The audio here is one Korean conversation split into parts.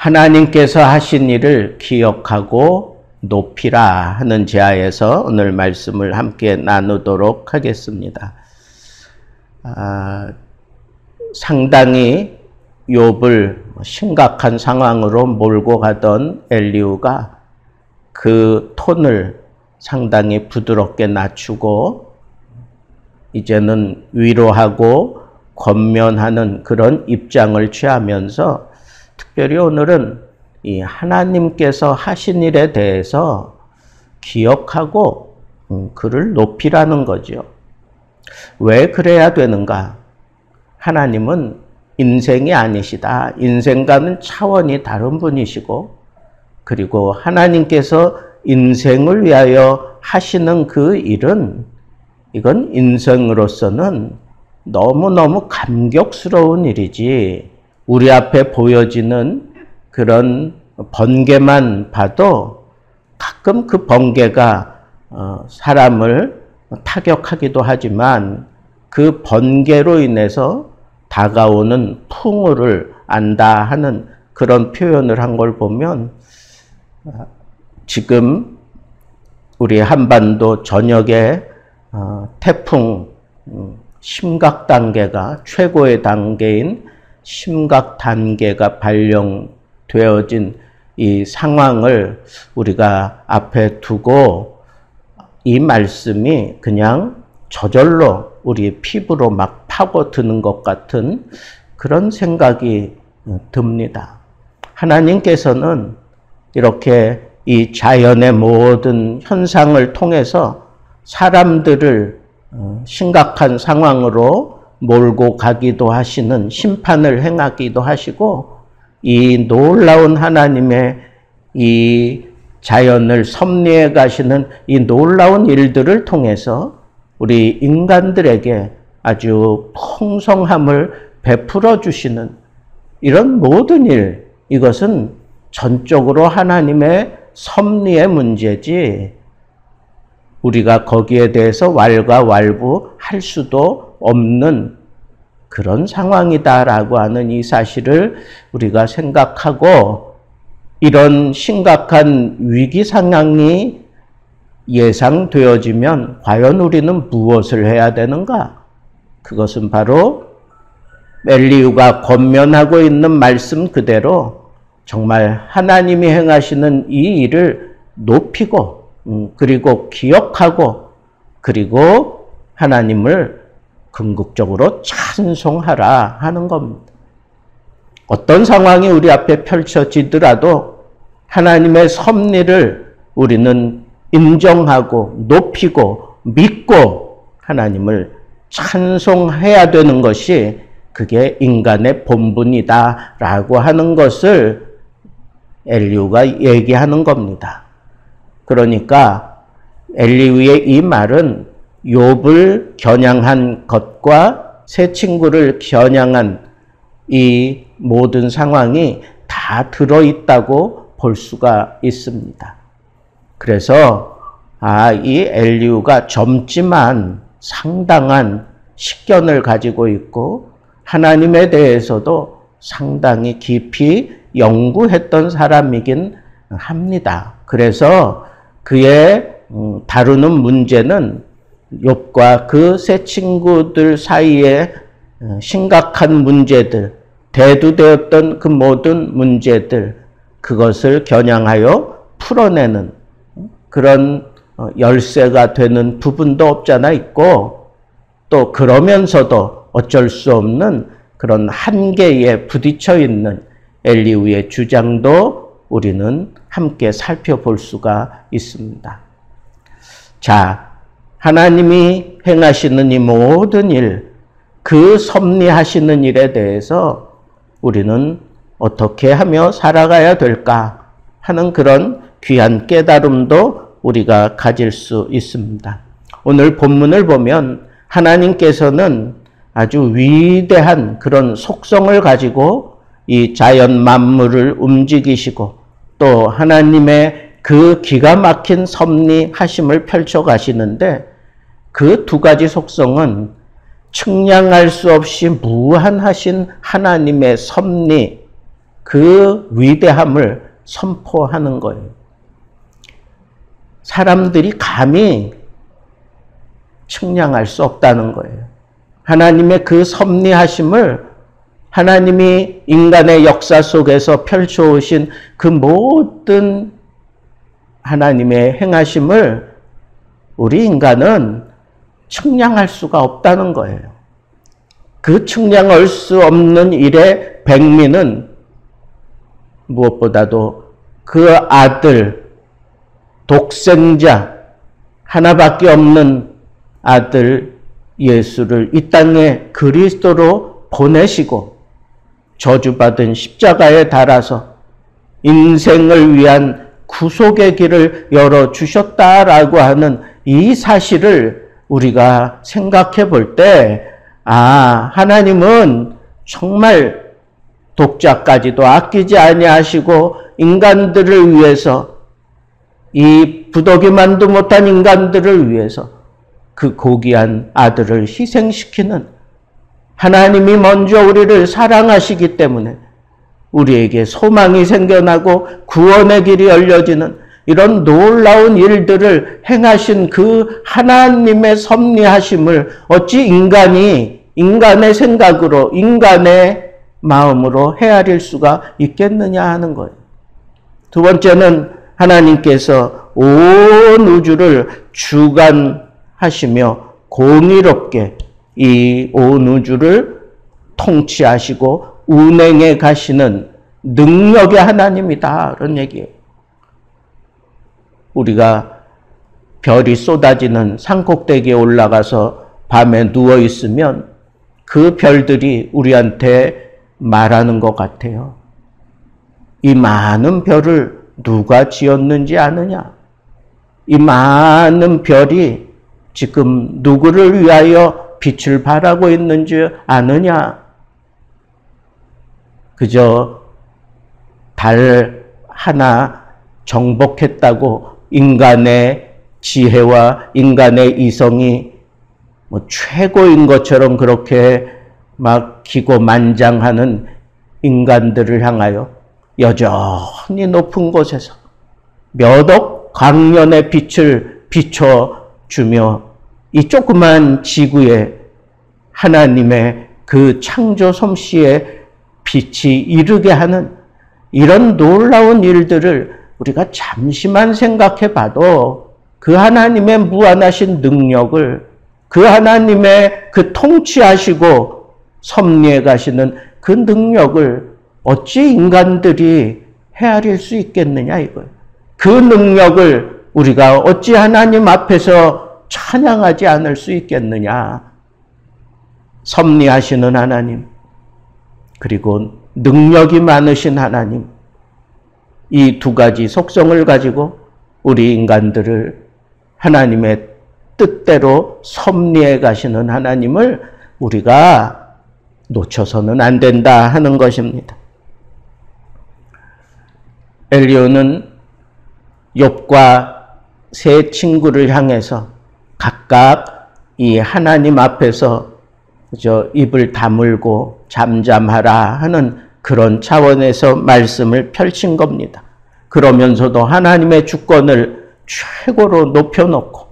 하나님께서 하신 일을 기억하고 높이라 하는 제하에서 오늘 말씀을 함께 나누도록 하겠습니다. 상당히 욥을 심각한 상황으로 몰고 가던 엘리후가 그 톤을 상당히 부드럽게 낮추고 이제는 위로하고 권면하는 그런 입장을 취하면서 특별히 오늘은 이 하나님께서 하신 일에 대해서 기억하고 그를 높이라는 거죠. 왜 그래야 되는가? 하나님은 인생이 아니시다. 인생과는 차원이 다른 분이시고, 그리고 하나님께서 인생을 위하여 하시는 그 일은 이건 인생으로서는 너무너무 감격스러운 일이지, 우리 앞에 보여지는 그런 번개만 봐도 가끔 그 번개가 사람을 타격하기도 하지만 그 번개로 인해서 다가오는 풍우를 안다 하는 그런 표현을 한 걸 보면 지금 우리 한반도 전역에 태풍 심각 단계가 최고의 단계인 심각 단계가 발령되어진 이 상황을 우리가 앞에 두고 이 말씀이 그냥 저절로 우리 피부로 막 파고드는 것 같은 그런 생각이 듭니다. 하나님께서는 이렇게 이 자연의 모든 현상을 통해서 사람들을 심각한 상황으로 몰고 가기도 하시는, 심판을 행하기도 하시고, 이 놀라운 하나님의 이 자연을 섭리해 가시는 이 놀라운 일들을 통해서 우리 인간들에게 아주 풍성함을 베풀어 주시는 이런 모든 일, 이것은 전적으로 하나님의 섭리의 문제지 우리가 거기에 대해서 왈가왈부할 수도 없는 그런 상황이다라고 하는 이 사실을 우리가 생각하고, 이런 심각한 위기 상황이 예상되어지면 과연 우리는 무엇을 해야 되는가? 그것은 바로 엘리후가 권면하고 있는 말씀 그대로 정말 하나님이 행하시는 이 일을 높이고, 그리고 기억하고, 그리고 하나님을 궁극적으로 찬송하라 하는 겁니다. 어떤 상황이 우리 앞에 펼쳐지더라도 하나님의 섭리를 우리는 인정하고 높이고 믿고 하나님을 찬송해야 되는 것이 그게 인간의 본분이다라고 하는 것을 엘리후가 얘기하는 겁니다. 그러니까 엘리후의 이 말은 욥을 겨냥한 것과 세 친구를 겨냥한 이 모든 상황이 다 들어있다고 볼 수가 있습니다. 그래서 이 엘리후가 젊지만 상당한 식견을 가지고 있고 하나님에 대해서도 상당히 깊이 연구했던 사람이긴 합니다. 그래서 그의 다루는 문제는 욥과 그 세 친구들 사이에 심각한 문제들, 대두되었던 그 모든 문제들, 그것을 겨냥하여 풀어내는 그런 열쇠가 되는 부분도 없잖아 있고, 또 그러면서도 어쩔 수 없는 그런 한계에 부딪혀 있는 엘리후의 주장도 우리는 함께 살펴볼 수가 있습니다. 자, 하나님이 행하시는 이 모든 일, 그 섭리하시는 일에 대해서 우리는 어떻게 하며 살아가야 될까 하는 그런 귀한 깨달음도 우리가 가질 수 있습니다. 오늘 본문을 보면 하나님께서는 아주 위대한 그런 속성을 가지고 이 자연 만물을 움직이시고 또 하나님의 그 기가 막힌 섭리하심을 펼쳐 가시는데, 그 두 가지 속성은 측량할 수 없이 무한하신 하나님의 섭리, 그 위대함을 선포하는 거예요. 사람들이 감히 측량할 수 없다는 거예요. 하나님의 그 섭리하심을, 하나님이 인간의 역사 속에서 펼쳐오신 그 모든 하나님의 행하심을 우리 인간은 측량할 수가 없다는 거예요. 그 측량할 수 없는 일의 백미는 무엇보다도 그 아들, 독생자, 하나밖에 없는 아들 예수를 이 땅에 그리스도로 보내시고 저주받은 십자가에 달아서 인생을 위한 구속의 길을 열어주셨다라고 하는 이 사실을 우리가 생각해 볼 때, 하나님은 정말 독자까지도 아끼지 아니하시고 인간들을 위해서, 이 부덕이만도 못한 인간들을 위해서 그 고귀한 아들을 희생시키는, 하나님이 먼저 우리를 사랑하시기 때문에 우리에게 소망이 생겨나고 구원의 길이 열려지는 이런 놀라운 일들을 행하신 그 하나님의 섭리하심을 어찌 인간이 인간의 생각으로, 인간의 마음으로 헤아릴 수가 있겠느냐 하는 거예요. 두 번째는 하나님께서 온 우주를 주관하시며 공의롭게 이 온 우주를 통치하시고 운행해 가시는 능력의 하나님이다, 그런 얘기예요. 우리가 별이 쏟아지는 산꼭대기에 올라가서 밤에 누워 있으면 그 별들이 우리한테 말하는 것 같아요. 이 많은 별을 누가 지었는지 아느냐? 이 많은 별이 지금 누구를 위하여 빛을 발하고 있는지 아느냐? 그저 달 하나 정복했다고 인간의 지혜와 인간의 이성이 뭐 최고인 것처럼 그렇게 막 기고만장하는 인간들을 향하여 여전히 높은 곳에서 몇 억 광년의 빛을 비춰주며 이 조그만 지구에 하나님의 그 창조 솜씨에 빛이 이르게 하는 이런 놀라운 일들을 우리가 잠시만 생각해 봐도 그 하나님의 무한하신 능력을, 그 하나님의 그 통치하시고 섭리해 가시는 그 능력을 어찌 인간들이 헤아릴 수 있겠느냐 이거예요. 그 능력을 우리가 어찌 하나님 앞에서 찬양하지 않을 수 있겠느냐. 섭리하시는 하나님, 그리고 능력이 많으신 하나님, 이 두 가지 속성을 가지고 우리 인간들을 하나님의 뜻대로 섭리해 가시는 하나님을 우리가 놓쳐서는 안 된다 하는 것입니다. 엘리야는 욥과 세 친구를 향해서 각각 이 하나님 앞에서 입을 다물고 잠잠하라 하는 그런 차원에서 말씀을 펼친 겁니다. 그러면서도 하나님의 주권을 최고로 높여놓고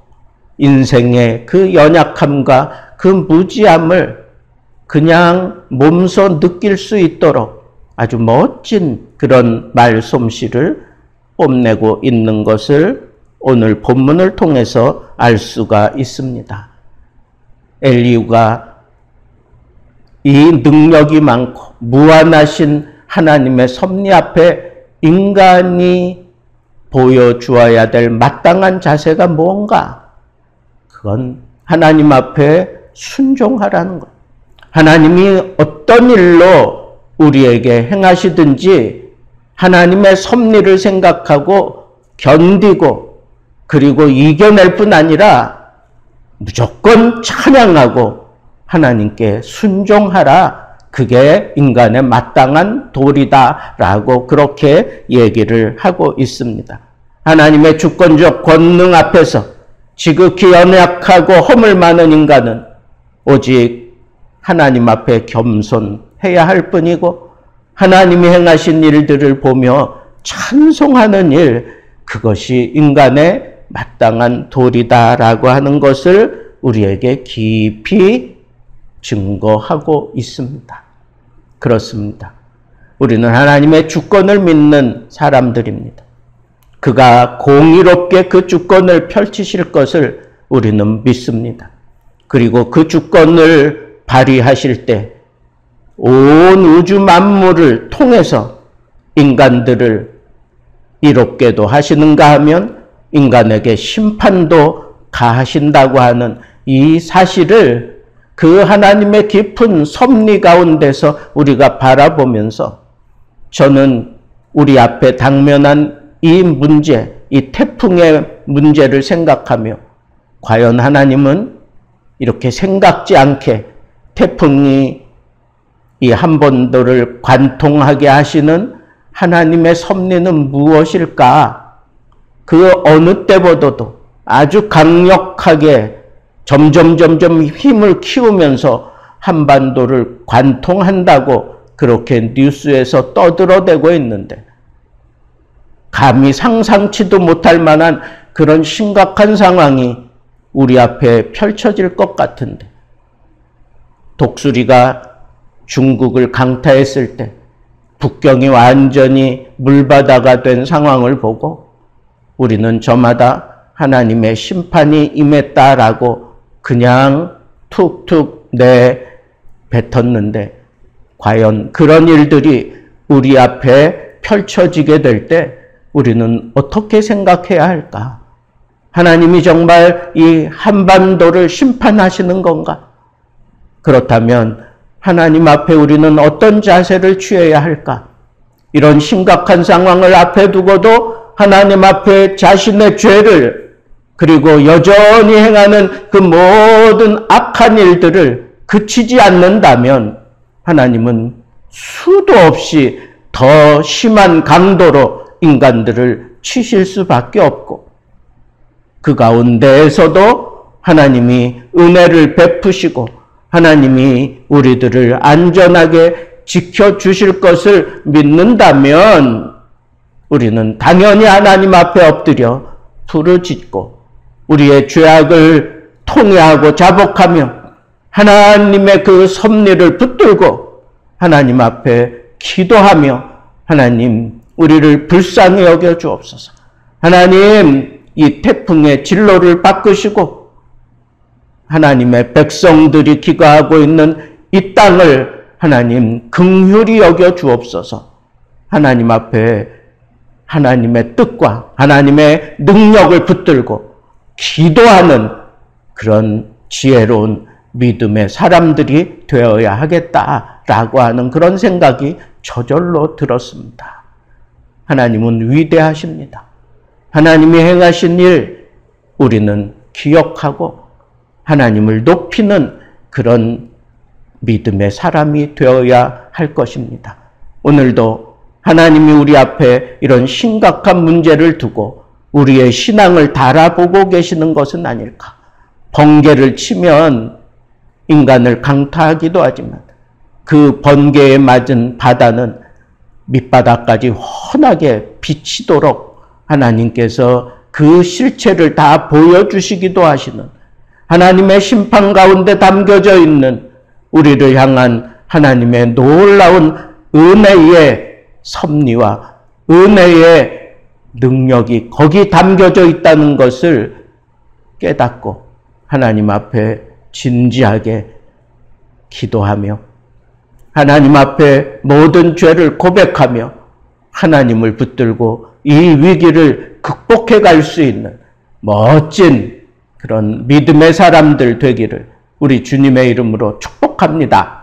인생의 그 연약함과 그 무지함을 그냥 몸소 느낄 수 있도록 아주 멋진 그런 말솜씨를 뽐내고 있는 것을 오늘 본문을 통해서 알 수가 있습니다. 엘리후가 이 능력이 많고 무한하신 하나님의 섭리 앞에 인간이 보여주어야 될 마땅한 자세가 뭔가? 그건 하나님 앞에 순종하라는 것. 하나님이 어떤 일로 우리에게 행하시든지 하나님의 섭리를 생각하고 견디고 그리고 이겨낼 뿐 아니라 무조건 찬양하고 하나님께 순종하라. 그게 인간의 마땅한 도리다라고 그렇게 얘기를 하고 있습니다. 하나님의 주권적 권능 앞에서 지극히 연약하고 허물 많은 인간은 오직 하나님 앞에 겸손해야 할 뿐이고 하나님이 행하신 일들을 보며 찬송하는 일, 그것이 인간의 마땅한 도리다라고 하는 것을 우리에게 깊이 증거하고 있습니다. 그렇습니다. 우리는 하나님의 주권을 믿는 사람들입니다. 그가 공의롭게 그 주권을 펼치실 것을 우리는 믿습니다. 그리고 그 주권을 발휘하실 때 온 우주 만물을 통해서 인간들을 이롭게도 하시는가 하면 인간에게 심판도 가하신다고 하는 이 사실을 그 하나님의 깊은 섭리 가운데서 우리가 바라보면서 저는 우리 앞에 당면한 이 문제, 이 태풍의 문제를 생각하며 과연 하나님은 이렇게 생각지 않게 태풍이 이 한반도를 관통하게 하시는 하나님의 섭리는 무엇일까? 그 어느 때보다도 아주 강력하게 점점 힘을 키우면서 한반도를 관통한다고 그렇게 뉴스에서 떠들어대고 있는데 감히 상상치도 못할 만한 그런 심각한 상황이 우리 앞에 펼쳐질 것 같은데 독수리가 중국을 강타했을 때 북경이 완전히 물바다가 된 상황을 보고 우리는 저마다 하나님의 심판이 임했다라고 그냥 툭툭 내뱉었는데 과연 그런 일들이 우리 앞에 펼쳐지게 될 때 우리는 어떻게 생각해야 할까? 하나님이 정말 이 한반도를 심판하시는 건가? 그렇다면 하나님 앞에 우리는 어떤 자세를 취해야 할까? 이런 심각한 상황을 앞에 두고도 하나님 앞에 자신의 죄를 그리고 여전히 행하는 그 모든 악한 일들을 그치지 않는다면 하나님은 수도 없이 더 심한 강도로 인간들을 치실 수밖에 없고 그 가운데에서도 하나님이 은혜를 베푸시고 하나님이 우리들을 안전하게 지켜주실 것을 믿는다면 우리는 당연히 하나님 앞에 엎드려 부르짖고 우리의 죄악을 통회하고 자복하며 하나님의 그 섭리를 붙들고 하나님 앞에 기도하며 하나님 우리를 불쌍히 여겨 주옵소서. 하나님 이 태풍의 진로를 바꾸시고 하나님의 백성들이 기거하고 있는 이 땅을 하나님 긍휼히 여겨 주옵소서. 하나님 앞에 하나님의 뜻과 하나님의 능력을 붙들고 기도하는 그런 지혜로운 믿음의 사람들이 되어야 하겠다라고 하는 그런 생각이 저절로 들었습니다. 하나님은 위대하십니다. 하나님이 행하신 일 우리는 기억하고 하나님을 높이는 그런 믿음의 사람이 되어야 할 것입니다. 오늘도 하나님이 우리 앞에 이런 심각한 문제를 두고 우리의 신앙을 달아보고 계시는 것은 아닐까. 번개를 치면 인간을 강타하기도 하지만 그 번개에 맞은 바다는 밑바닥까지 훤하게 비치도록 하나님께서 그 실체를 다 보여주시기도 하시는 하나님의 심판 가운데 담겨져 있는 우리를 향한 하나님의 놀라운 은혜의 섭리와 은혜의 능력이 거기 담겨져 있다는 것을 깨닫고 하나님 앞에 진지하게 기도하며 하나님 앞에 모든 죄를 고백하며 하나님을 붙들고 이 위기를 극복해 갈 수 있는 멋진 그런 믿음의 사람들 되기를 우리 주님의 이름으로 축복합니다.